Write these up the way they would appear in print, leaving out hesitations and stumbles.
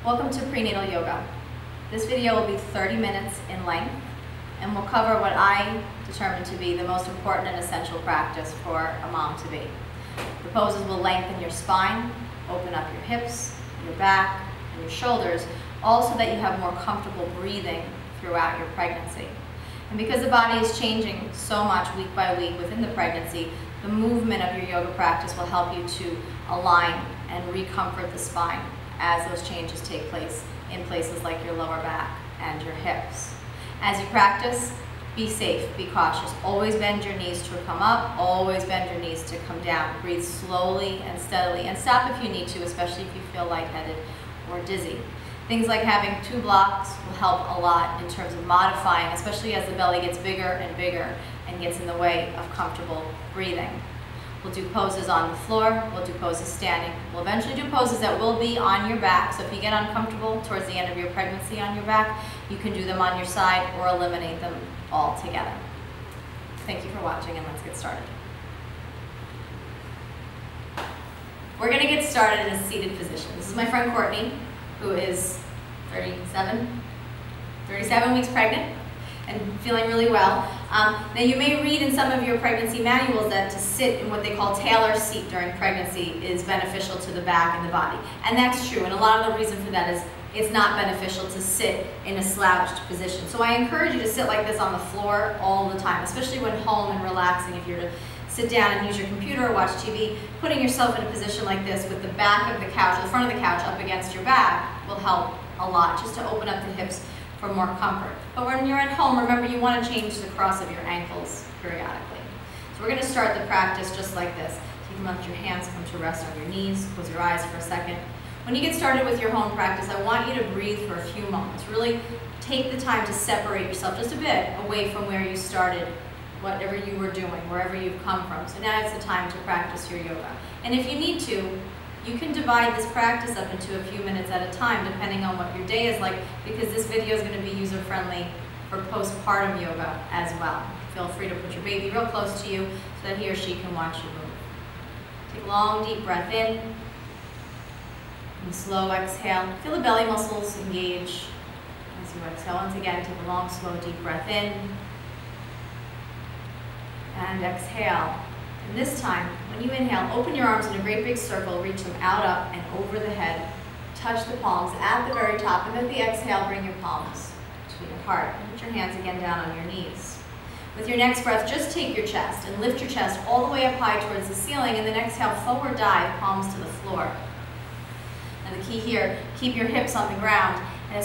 Welcome to Prenatal Yoga. This video will be 30 minutes in length and will cover what I determine to be the most important and essential practice for a mom to be. The poses will lengthen your spine, open up your hips, your back, and your shoulders, all so that you have more comfortable breathing throughout your pregnancy. And because the body is changing so much week by week within the pregnancy, the movement of your yoga practice will help you to align and re-comfort the spine as those changes take place in places like your lower back and your hips. As you practice, be safe, be cautious. Always bend your knees to come up, always bend your knees to come down. Breathe slowly and steadily, and stop if you need to, especially if you feel lightheaded or dizzy. Things like having 2 blocks will help a lot in terms of modifying, especially as the belly gets bigger and bigger and gets in the way of comfortable breathing. We'll do poses on the floor, we'll do poses standing. We'll eventually do poses that will be on your back, so if you get uncomfortable towards the end of your pregnancy on your back, you can do them on your side or eliminate them altogether. Thank you for watching, and let's get started. We're going to get started in a seated position. This is my friend Courtney, who is 37 weeks pregnant and feeling really well. Now you may read in some of your pregnancy manuals that to sit in what they call tailor seat during pregnancy is beneficial to the back and the body. And that's true, and a lot of the reason for that is it's not beneficial to sit in a slouched position. So I encourage you to sit like this on the floor all the time, especially when home and relaxing. If you're to sit down and use your computer or watch TV, putting yourself in a position like this with the back of the couch, the front of the couch up against your back will help a lot, just to open up the hips for more comfort. But when you're at home, remember you want to change the cross of your ankles periodically. So we're going to start the practice just like this. So you can let your hands come to rest on your knees, close your eyes for a second. When you get started with your home practice, I want you to breathe for a few moments. Really take the time to separate yourself just a bit away from where you started, whatever you were doing, wherever you've come from. So now it's the time to practice your yoga. And if you need to, you can divide this practice up into a few minutes at a time, depending on what your day is like, because this video is going to be user-friendly for postpartum yoga as well. Feel free to put your baby real close to you so that he or she can watch you move. Take a long, deep breath in, and slow exhale. Feel the belly muscles engage as you exhale. Once again, take a long, slow, deep breath in, and exhale. And this time, when you inhale, open your arms in a great big circle, reach them out, up, and over the head. Touch the palms at the very top, and at the exhale, bring your palms to your heart. And put your hands again down on your knees. With your next breath, just take your chest and lift your chest all the way up high towards the ceiling, and then exhale, forward dive, palms to the floor. And the key here, keep your hips on the ground, and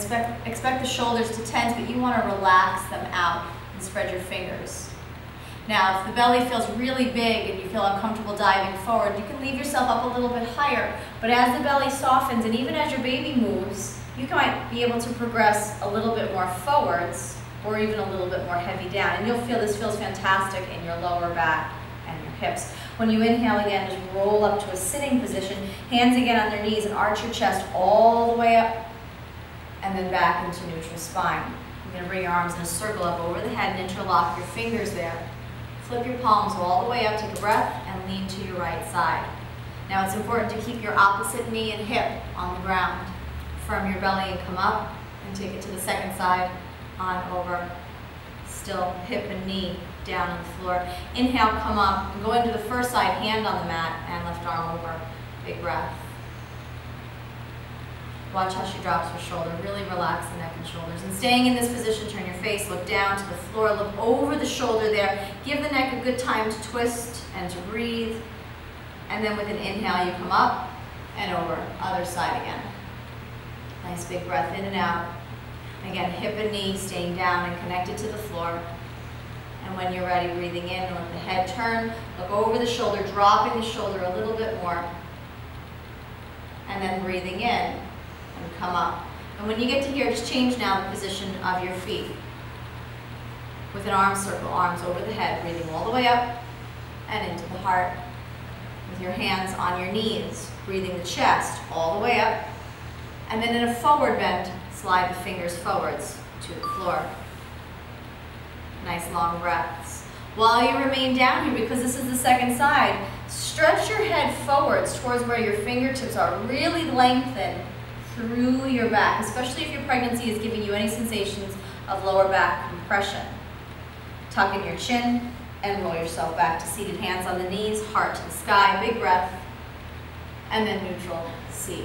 expect the shoulders to tense, but you want to relax them out and spread your fingers. Now, if the belly feels really big and you feel uncomfortable diving forward, you can leave yourself up a little bit higher. But as the belly softens, and even as your baby moves, you might be able to progress a little bit more forwards, or even a little bit more heavy down. And you'll feel this feels fantastic in your lower back and your hips. When you inhale again, just roll up to a sitting position, hands again on their knees, and arch your chest all the way up, and then back into neutral spine. You're going to bring your arms in a circle up over the head and interlock your fingers there. Flip your palms all the way up, take a breath, and lean to your right side. Now it's important to keep your opposite knee and hip on the ground. Firm your belly and come up, and take it to the second side, on over. Still hip and knee down on the floor. Inhale, come up, and go into the first side, hand on the mat, and left arm over. Big breath. Watch how she drops her shoulder. Really relax the neck and shoulders. And staying in this position, turn your face, look down to the floor, look over the shoulder there. Give the neck a good time to twist and to breathe. And then with an inhale, you come up and over. Other side again. Nice big breath in and out. Again, hip and knee staying down and connected to the floor. And when you're ready, breathing in, let the head turn. Look over the shoulder, dropping the shoulder a little bit more. And then breathing in. And come up. And when you get to here, just change now the position of your feet. With an arm circle, arms over the head, breathing all the way up and into the heart. With your hands on your knees, breathing the chest all the way up. And then in a forward bend, slide the fingers forwards to the floor. Nice long breaths. While you remain down here, because this is the second side, stretch your head forwards towards where your fingertips are. Really lengthen through your back, especially if your pregnancy is giving you any sensations of lower back compression. Tuck in your chin and roll yourself back to seated, hands on the knees, heart to the sky, big breath, and then neutral seat.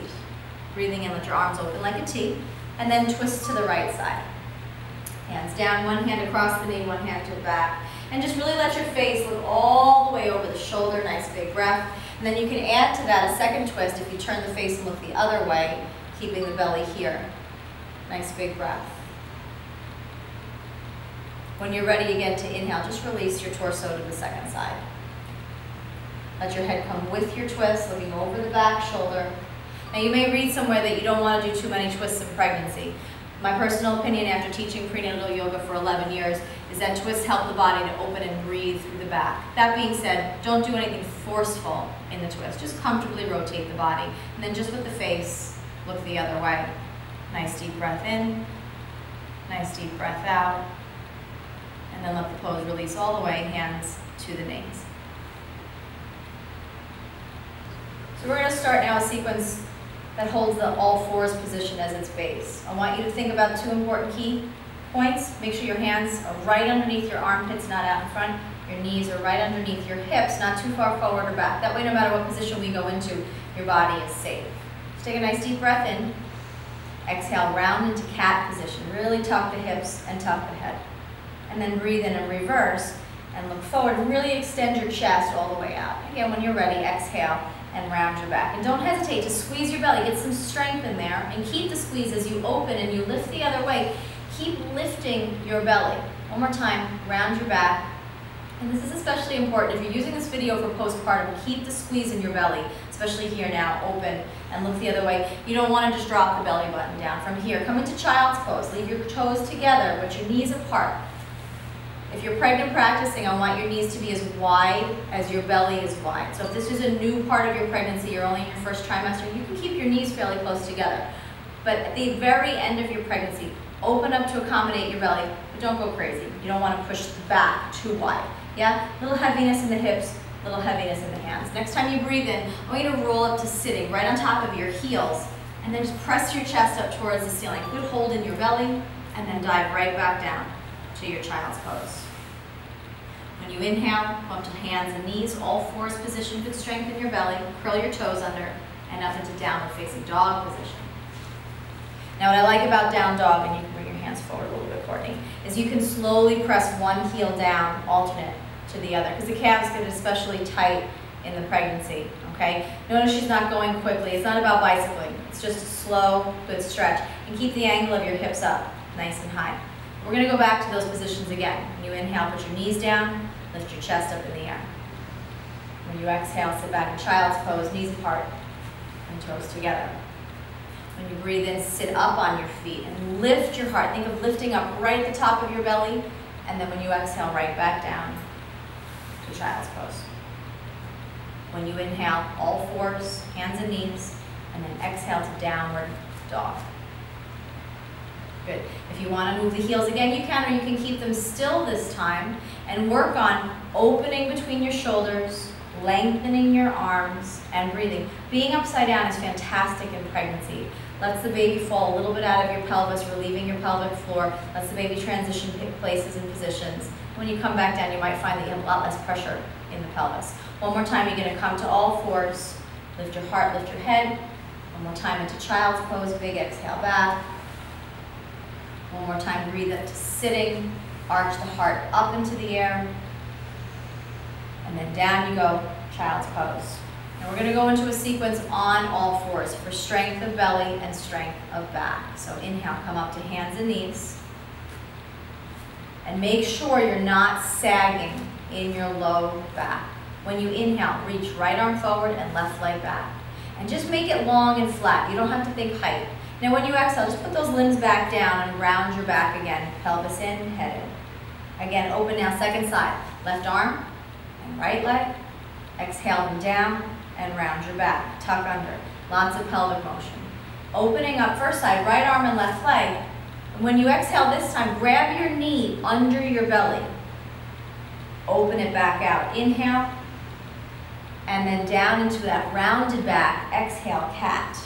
Breathing in, let your arms open like a T, and then twist to the right side. Hands down, one hand across the knee, one hand to the back, and just really let your face look all the way over the shoulder, nice big breath. And then you can add to that a second twist if you turn the face and look the other way, keeping the belly here. Nice big breath. When you're ready again to inhale, just release your torso to the second side. Let your head come with your twist, looking over the back shoulder. Now you may read somewhere that you don't want to do too many twists in pregnancy. My personal opinion after teaching prenatal yoga for 11 years is that twists help the body to open and breathe through the back. That being said, don't do anything forceful in the twist. Just comfortably rotate the body. And then just with the face, look the other way. Nice deep breath in, nice deep breath out. And then let the pose release all the way, hands to the knees. So we're going to start now a sequence that holds the all fours position as its base. I want you to think about two important key points. Make sure your hands are right underneath your armpits, not out in front. Your knees are right underneath your hips, not too far forward or back. That way, no matter what position we go into, your body is safe. Just take a nice deep breath in. Exhale, round into cat position. Really tuck the hips and tuck the head. And then breathe in and reverse and look forward and really extend your chest all the way out. Again, when you're ready, exhale and round your back. And don't hesitate to squeeze your belly, get some strength in there, and keep the squeeze as you open and you lift the other way. Keep lifting your belly. One more time, round your back. And this is especially important. If you're using this video for postpartum, keep the squeeze in your belly, especially here now, open, and look the other way. You don't want to just drop the belly button down. From here, come into child's pose. Leave your toes together, but your knees apart. If you're pregnant practicing, I want your knees to be as wide as your belly is wide. So if this is a new part of your pregnancy, you're only in your first trimester, you can keep your knees fairly close together. But at the very end of your pregnancy, open up to accommodate your belly, but don't go crazy. You don't want to push the back too wide. Yeah? Little heaviness in the hips, little heaviness in the hands. Next time you breathe in, I want you to roll up to sitting right on top of your heels, and then just press your chest up towards the ceiling. Good hold in your belly, and then dive right back down to your child's pose. When you inhale, come up to hands and knees, all fours position, good strength in your belly, curl your toes under, and up into downward facing dog position. Now what I like about down dog, and you can bring your hands forward a little bit, Courtney, is you can slowly press one heel down, alternate to the other, because the calves get especially tight in the pregnancy, okay? Notice she's not going quickly. It's not about bicycling. It's just a slow, good stretch. And keep the angle of your hips up, nice and high. We're going to go back to those positions again. When you inhale, put your knees down, lift your chest up in the air. When you exhale, sit back in child's pose, knees apart and toes together. When you breathe in, sit up on your feet and lift your heart. Think of lifting up right at the top of your belly, and then when you exhale, right back down to child's pose. When you inhale, all fours, hands and knees, and then exhale to downward dog. Good. If you want to move the heels again, you can, or you can keep them still this time and work on opening between your shoulders, lengthening your arms, and breathing. Being upside down is fantastic in pregnancy. Lets the baby fall a little bit out of your pelvis, relieving your pelvic floor, lets the baby transition places and positions. When you come back down, you might find that you have a lot less pressure in the pelvis. One more time, you're going to come to all fours, lift your heart, lift your head. One more time into child's pose, big exhale back. One more time, breathe up to sitting, arch the heart up into the air, and then down you go, child's pose. And we're going to go into a sequence on all fours for strength of belly and strength of back. So inhale, come up to hands and knees, and make sure you're not sagging in your low back. When you inhale, reach right arm forward and left leg back. And just make it long and flat. You don't have to think height. Now when you exhale, just put those limbs back down and round your back again. Pelvis in, head in. Again, open now, second side. Left arm and right leg. Exhale them down and round your back. Tuck under. Lots of pelvic motion. Opening up first side, right arm and left leg. And when you exhale this time, grab your knee under your belly. Open it back out. Inhale. And then down into that rounded back. Exhale, cat.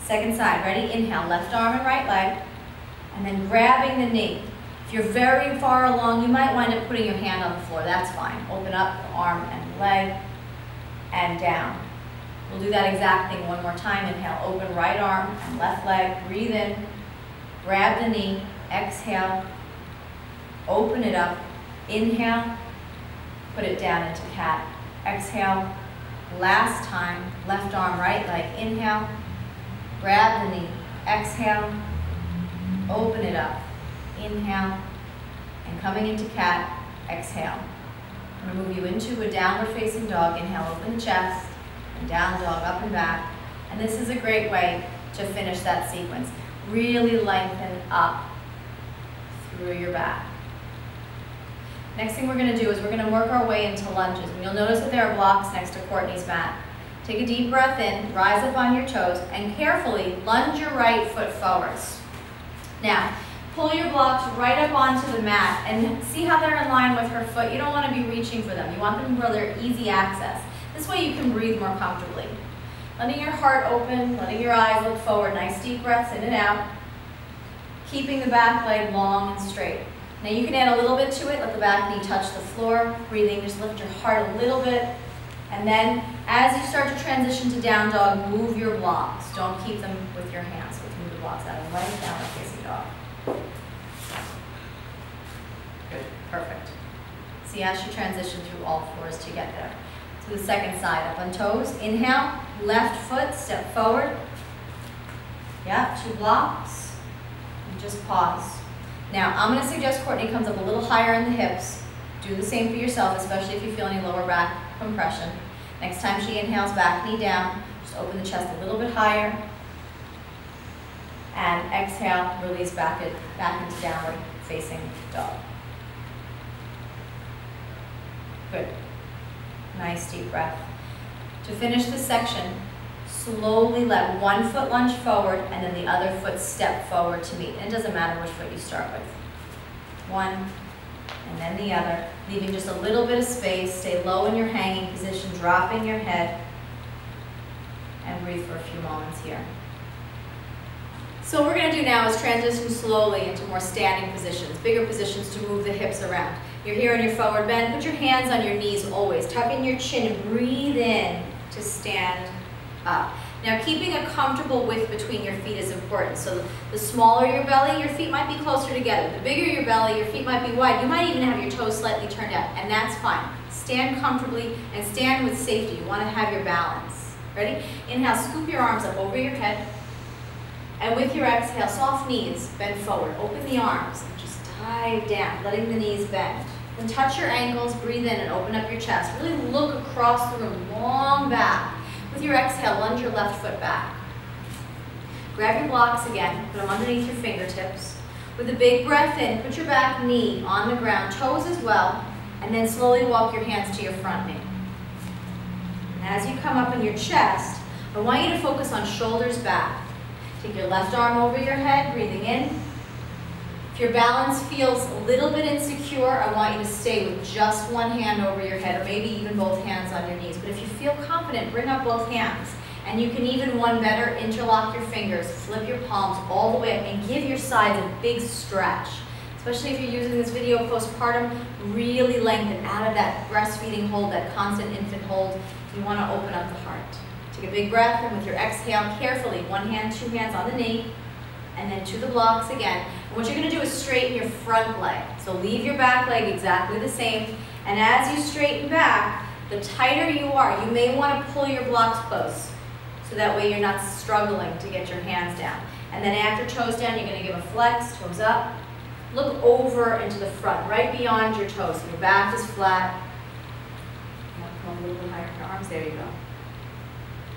Second side, ready? Inhale, left arm and right leg, and then grabbing the knee. If you're very far along, you might wind up putting your hand on the floor. That's fine. Open up the arm and leg, and down. We'll do that exact thing one more time. Inhale, open right arm and left leg. Breathe in, grab the knee, exhale, open it up. Inhale, put it down into cat. Exhale, last time, left arm, right leg. Inhale, grab the knee, exhale, open it up. Inhale, and coming into cat, exhale. I'm going to move you into a downward facing dog. Inhale, open the chest, and down dog, up and back. And this is a great way to finish that sequence. Really lengthen up through your back. Next thing we're going to do is we're going to work our way into lunges. And you'll notice that there are blocks next to Courtney's mat. Take a deep breath in, rise up on your toes, and carefully lunge your right foot forwards. Now, pull your blocks right up onto the mat and see how they're in line with her foot. You don't want to be reaching for them. You want them where they're easy access. This way you can breathe more comfortably. Letting your heart open, letting your eyes look forward. Nice deep breaths in and out. Keeping the back leg long and straight. Now you can add a little bit to it. Let the back knee touch the floor. Breathing, just lift your heart a little bit. And then as you start to transition to down dog, move your blocks. Don't keep them with your hands. So move the blocks out of the way, downward facing dog. Good, perfect. See as you transition through all fours to get there. To the second side, up on toes. Inhale, left foot, step forward. Yeah, 2 blocks. And just pause. Now, I'm going to suggest Courtney comes up a little higher in the hips. Do the same for yourself, especially if you feel any lower back compression. Next time she inhales, back knee down. Just open the chest a little bit higher. And exhale, release back into downward facing dog. Good. Nice deep breath. To finish this section, slowly let one foot lunge forward and then the other foot step forward to meet. And it doesn't matter which foot you start with. One and then the other, leaving just a little bit of space. Stay low in your hanging position, dropping your head, and breathe for a few moments here. So what we're going to do now is transition slowly into more standing positions, bigger positions to move the hips around. You're here in your forward bend. Put your hands on your knees always. Tuck in your chin and breathe in to stand up. Now keeping a comfortable width between your feet is important. So the smaller your belly, your feet might be closer together. The bigger your belly, your feet might be wide. You might even have your toes slightly turned out, and that's fine. Stand comfortably and stand with safety. You want to have your balance. Ready? Inhale, scoop your arms up over your head. And with your exhale, soft knees, bend forward. Open the arms and just dive down, letting the knees bend. Then touch your ankles, breathe in and open up your chest. Really look across the room, long back. With your exhale, lunge your left foot back. Grab your blocks again, put them underneath your fingertips. With a big breath in, put your back knee on the ground, toes as well, and then slowly walk your hands to your front knee. And as you come up in your chest, I want you to focus on shoulders back. Take your left arm over your head, breathing in. If your balance feels a little bit insecure, I want you to stay with just one hand over your head, or maybe even both hands on your knees. But if you feel confident, bring up both hands. And you can even one better, interlock your fingers, flip your palms all the way up, and give your sides a big stretch. Especially if you're using this video postpartum, really lengthen out of that breastfeeding hold, that constant infant hold. You want to open up the heart. Take a big breath, and with your exhale, carefully, one hand, 2 hands on the knee, and then to the blocks again. And what you're going to do is straighten your front leg. So leave your back leg exactly the same. And as you straighten back, the tighter you are, you may want to pull your blocks close. So that way you're not struggling to get your hands down. And then after toes down, you're going to give a flex, toes up. Look over into the front, right beyond your toes. So your back is flat. Come a little bit higher in your arms. There you go.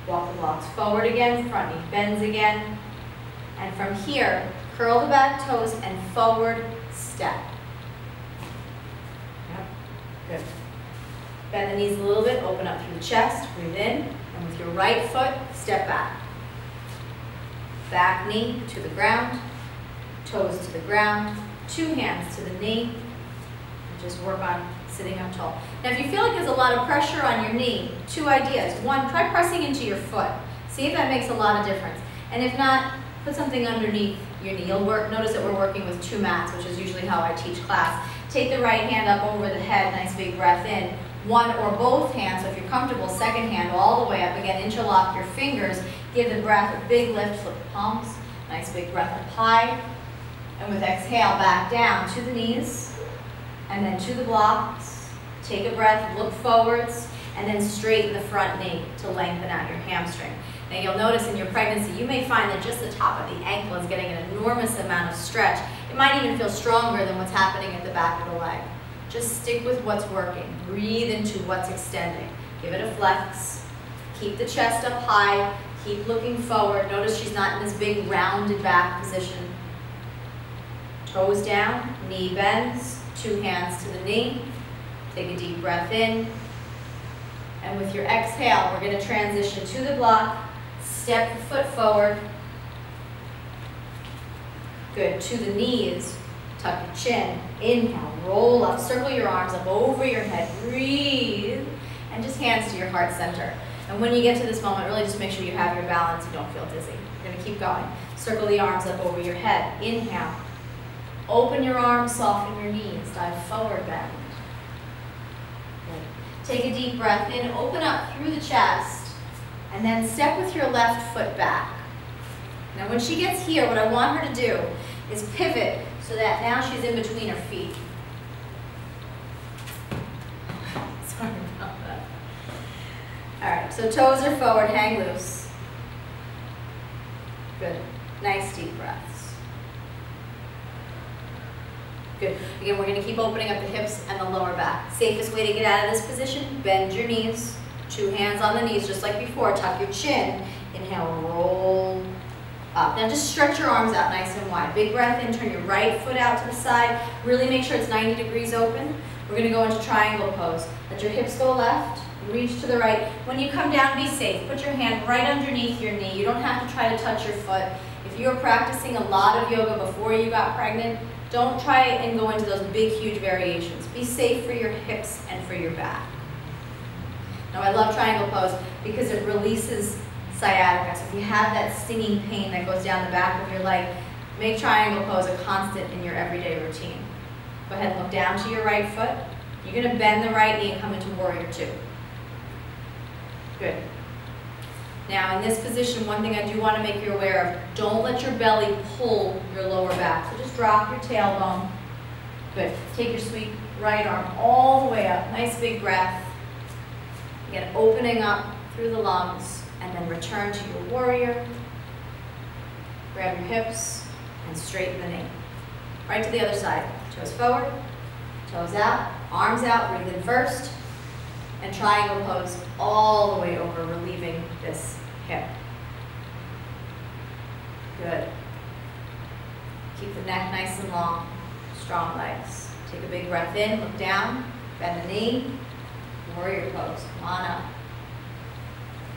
Walk the blocks forward again, front knee bends again. And from here, curl the back toes and forward step. Yep, good. Bend the knees a little bit, open up through the chest, breathe in, and with your right foot, step back. Back knee to the ground, toes to the ground, 2 hands to the knee, and just work on sitting up tall. Now if you feel like there's a lot of pressure on your knee, 2 ideas. 1, try pressing into your foot. See if that makes a lot of difference. And if not, put something underneath your knee. Notice that we're working with 2 mats, which is usually how I teach class. Take the right hand up over the head, nice big breath in. One or both hands, so if you're comfortable, second hand all the way up. Again, interlock your fingers. Give the breath a big lift, flip the palms. Nice big breath up high. And with exhale, back down to the knees. And then to the blocks. Take a breath, look forwards. And then straighten the front knee to lengthen out your hamstring. Now you'll notice in your pregnancy, you may find that just the top of the ankle is getting an enormous amount of stretch. It might even feel stronger than what's happening at the back of the leg. Just stick with what's working. Breathe into what's extending. Give it a flex. Keep the chest up high. Keep looking forward. Notice she's not in this big rounded back position. Toes down, knee bends, 2 hands to the knee. Take a deep breath in. And with your exhale, we're going to transition to the block. Step the foot forward. Good. To the knees. Tuck your chin. Inhale. Roll up. Circle your arms up over your head. Breathe. And just hands to your heart center. And when you get to this moment, really just make sure you have your balance. You don't feel dizzy. You're going to keep going. Circle the arms up over your head. Inhale. Open your arms. Soften your knees. Dive forward bend. Good. Take a deep breath in. Open up through the chest. And then step with your left foot back. Now when she gets here, what I want her to do is pivot so that now she's in between her feet. Sorry about that. All right, so toes are forward, hang loose. Good. Nice deep breaths. Good. Again, we're going to keep opening up the hips and the lower back. Safest way to get out of this position, bend your knees. 2 hands on the knees, just like before. Tuck your chin. Inhale, roll up. Now just stretch your arms out nice and wide. Big breath in, turn your right foot out to the side. Really make sure it's 90 degrees open. We're going to go into triangle pose. Let your hips go left, reach to the right. When you come down, be safe. Put your hand right underneath your knee. You don't have to try to touch your foot. If you were practicing a lot of yoga before you got pregnant, don't try and go into those big, huge variations. Be safe for your hips and for your back. Now I love triangle pose because it releases sciatica. So if you have that stinging pain that goes down the back of your leg, make triangle pose a constant in your everyday routine. Go ahead and look down to your right foot. You're going to bend the right knee and come into warrior 2. Good. Now in this position, one thing I do want to make you aware of, don't let your belly pull your lower back. So just drop your tailbone. Good. Take your sweet right arm all the way up. Nice big breath. Again, opening up through the lungs, and then return to your warrior. Grab your hips and straighten the knee. Right to the other side. Toes forward, toes out, arms out, breathe in first, and triangle pose all the way over, relieving this hip. Good. Keep the neck nice and long, strong legs. Take a big breath in, look down, bend the knee. Warrior pose. Come on up.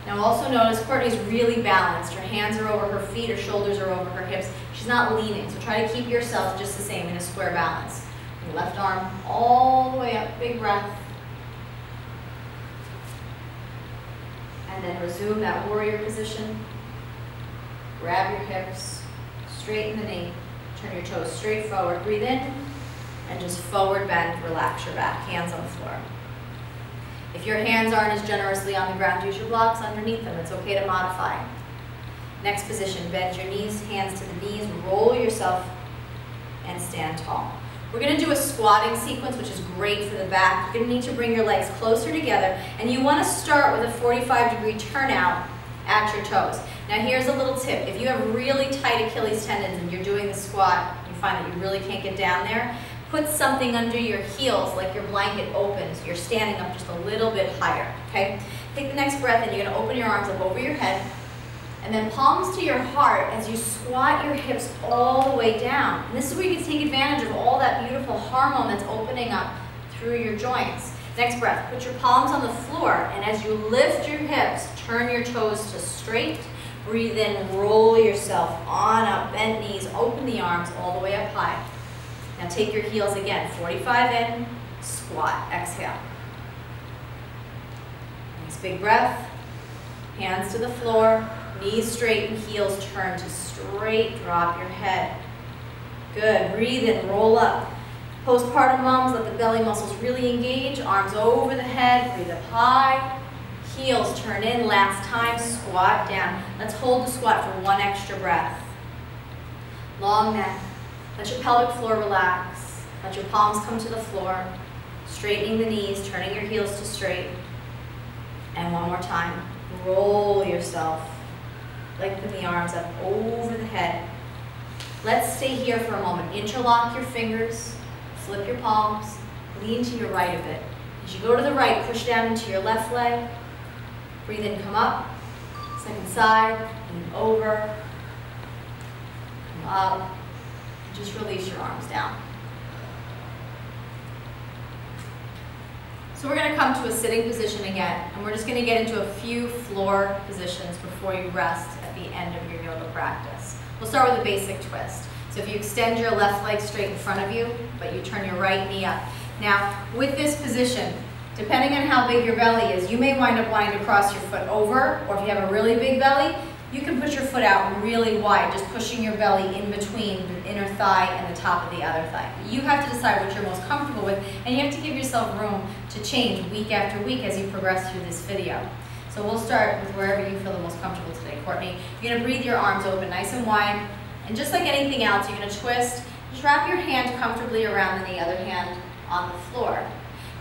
Now also notice Courtney's really balanced. Her hands are over her feet, her shoulders are over her hips. She's not leaning, so try to keep yourself just the same in a square balance. Your left arm all the way up, big breath. And then resume that warrior position. Grab your hips, straighten the knee, turn your toes straight forward, breathe in, and just forward bend, relax your back, hands on the floor. If your hands aren't as generously on the ground, use your blocks underneath them. It's okay to modify. Next position, bend your knees, hands to the knees, roll yourself, and stand tall. We're going to do a squatting sequence, which is great for the back. You're going to need to bring your legs closer together, and you want to start with a 45-degree turnout at your toes. Now here's a little tip. If you have really tight Achilles tendons and you're doing the squat, you find that you really can't get down there, put something under your heels like your blanket opens. You're standing up just a little bit higher, okay? Take the next breath in. You're going to open your arms up over your head, and then palms to your heart as you squat your hips all the way down. And this is where you can take advantage of all that beautiful hormone that's opening up through your joints. Next breath, put your palms on the floor, and as you lift your hips, turn your toes to straight. Breathe in, roll yourself on up, bent knees, open the arms all the way up high. Now take your heels again, 45 in, squat, exhale. Nice big breath. Hands to the floor, knees straight and heels turn to straight. Drop your head. Good. Breathe in, roll up. Postpartum moms, let the belly muscles really engage. Arms over the head. Breathe up high. Heels turn in. Last time, squat down. Let's hold the squat for one extra breath. Long neck. Let your pelvic floor relax. Let your palms come to the floor. Straightening the knees, turning your heels to straight. And one more time. Roll yourself. Lengthen the arms up over the head. Let's stay here for a moment. Interlock your fingers. Flip your palms. Lean to your right a bit. As you go to the right, push down into your left leg. Breathe in, come up. Second side, lean over. Come up. And just release your arms down. So we're going to come to a sitting position again, and we're just going to get into a few floor positions before you rest at the end of your yoga practice. We'll start with a basic twist. So if you extend your left leg straight in front of you, but you turn your right knee up. Now, with this position, depending on how big your belly is, you may wind up wanting to cross your foot over, or if you have a really big belly, you can put your foot out really wide, just pushing your belly in between the inner thigh and the top of the other thigh. You have to decide what you're most comfortable with, and you have to give yourself room to change week after week as you progress through this video. So we'll start with wherever you feel the most comfortable today. Courtney, you're gonna breathe your arms open nice and wide, and just like anything else, you're gonna twist. Just wrap your hand comfortably around the other hand on the floor.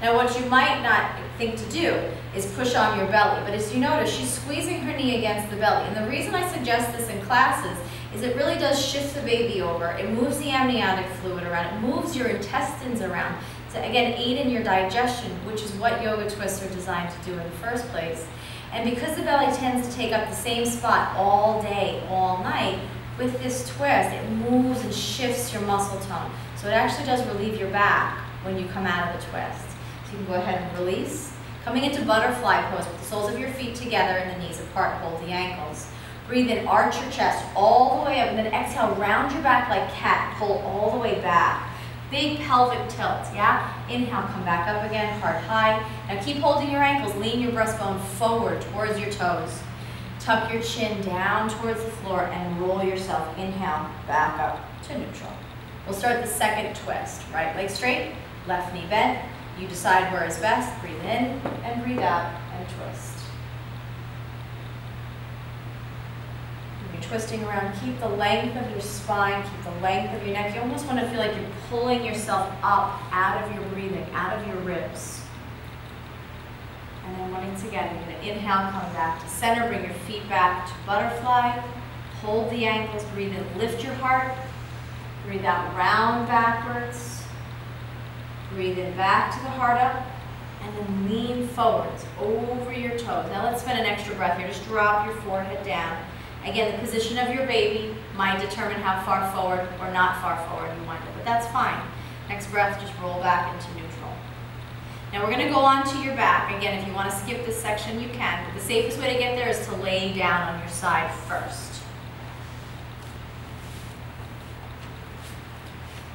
Now what you might not think to do is push on your belly, but as you notice, she's squeezing her knee against the belly. And the reason I suggest this in classes is it really does shift the baby over. It moves the amniotic fluid around. It moves your intestines around to, again, aid in your digestion, which is what yoga twists are designed to do in the first place. And because the belly tends to take up the same spot all day, all night, with this twist, it moves and shifts your muscle tone. So it actually does relieve your back when you come out of the twist. So you can go ahead and release. Coming into butterfly pose with the soles of your feet together and the knees apart, hold the ankles. Breathe in, arch your chest all the way up, and then exhale, round your back like cat, pull all the way back. Big pelvic tilt, yeah? Inhale, come back up again, heart high. Now keep holding your ankles, lean your breastbone forward towards your toes. Tuck your chin down towards the floor and roll yourself. Inhale, back up to neutral. We'll start the second twist. Right leg straight, left knee bent. You decide where is best. Breathe in and breathe out and twist. You're twisting around. Keep the length of your spine. Keep the length of your neck. You almost want to feel like you're pulling yourself up out of your breathing, out of your ribs. And then once again, you're going to inhale, come back to center. Bring your feet back to butterfly. Hold the ankles. Breathe in. Lift your heart. Breathe out. Round backwards. Breathe in back to the heart up, and then lean forwards over your toes. Now let's spend an extra breath here. Just drop your forehead down. Again, the position of your baby might determine how far forward or not far forward you want it, but that's fine. Next breath, just roll back into neutral. Now we're going to go on to your back. Again, if you want to skip this section, you can, but the safest way to get there is to lay down on your side first.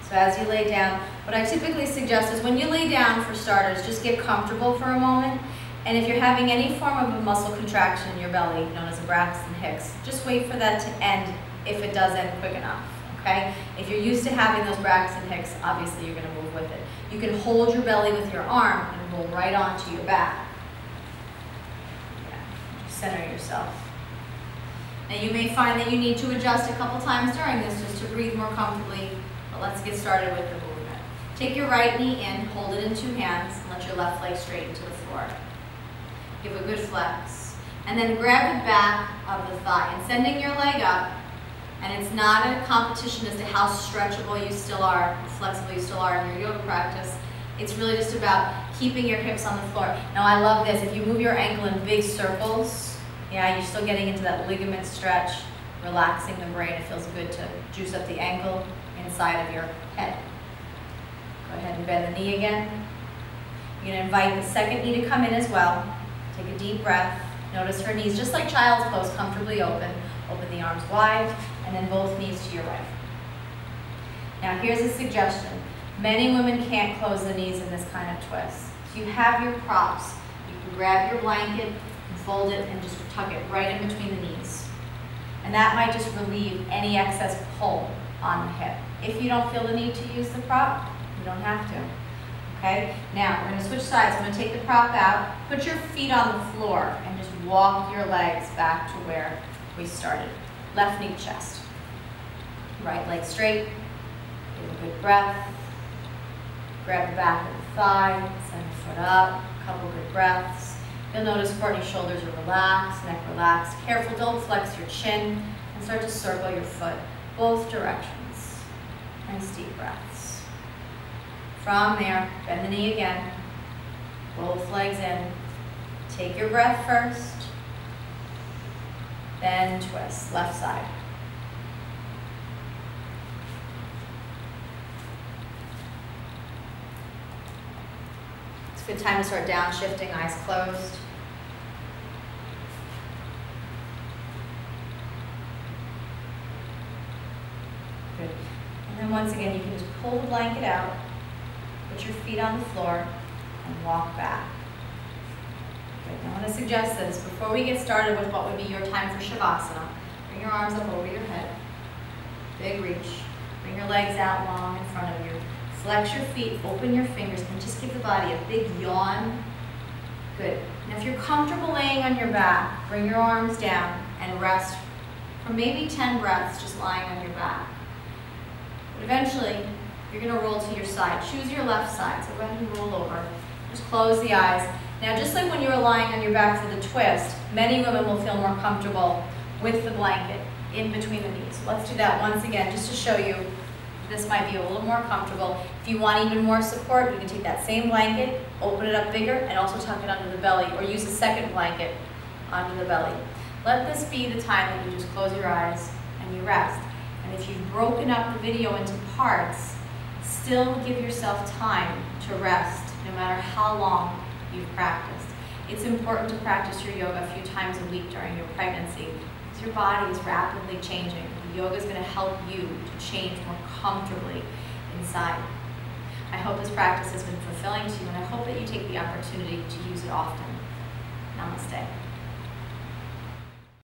So as you lay down, what I typically suggest is when you lay down, for starters, just get comfortable for a moment. And if you're having any form of a muscle contraction in your belly, known as a Braxton Hicks, just wait for that to end if it does end quick enough, okay? If you're used to having those Braxton Hicks, obviously you're gonna move with it. You can hold your belly with your arm and roll right onto your back. Yeah, just center yourself. Now you may find that you need to adjust a couple times during this just to breathe more comfortably. But let's get started with the movement. Take your right knee in, hold it in two hands, and let your left leg straighten to the floor. Give a good flex. And then grab the back of the thigh and sending your leg up. And it's not a competition as to how stretchable you still are, how flexible you still are in your yoga practice. It's really just about keeping your hips on the floor. Now I love this. If you move your ankle in big circles, yeah, you're still getting into that ligament stretch, relaxing the brain. It feels good to juice up the ankle inside of your head. Go ahead and bend the knee again. You're going to invite the second knee to come in as well. Take a deep breath. Notice her knees, just like child's pose, comfortably open. Open the arms wide, and then both knees to your right. Now here's a suggestion. Many women can't close the knees in this kind of twist. So you have your props. You can grab your blanket, And fold it and just tuck it right in between the knees. And that might just relieve any excess pull on the hip. If you don't feel the need to use the prop, you don't have to. Okay? Now, we're going to switch sides. I'm going to take the prop out, put your feet on the floor, and just walk your legs back to where we started. Left knee to chest. Right leg straight. Give a good breath. Grab the back of the thigh, send the foot up, a couple good breaths. You'll notice Courtney's shoulders are relaxed, neck relaxed. Careful, don't flex your chin, and start to circle your foot both directions. Nice deep breaths. From there, bend the knee again, both legs in. Take your breath first, then twist, left side. It's a good time to start downshifting, eyes closed. Good. And then once again, you can just pull the blanket out, put your feet on the floor, and walk back. Good. Now I want to suggest this. Before we get started with what would be your time for Shavasana, bring your arms up over your head. Big reach. Bring your legs out long in front of you. Flex your feet, open your fingers, and just give the body a big yawn. Good. Now if you're comfortable laying on your back, bring your arms down and rest for maybe 10 breaths just lying on your back. But eventually, you're going to roll to your side. Choose your left side, so go ahead and roll over. Just close the eyes. Now, just like when you were lying on your back for the twist, many women will feel more comfortable with the blanket in between the knees. So let's do that once again, just to show you this might be a little more comfortable. If you want even more support, you can take that same blanket, open it up bigger, and also tuck it under the belly, or use a second blanket under the belly. Let this be the time that you just close your eyes and you rest. And if you've broken up the video into parts, still give yourself time to rest, no matter how long you've practiced. It's important to practice your yoga a few times a week during your pregnancy, because your body is rapidly changing. The yoga is going to help you to change more comfortably inside. I hope this practice has been fulfilling to you, and I hope that you take the opportunity to use it often. Namaste.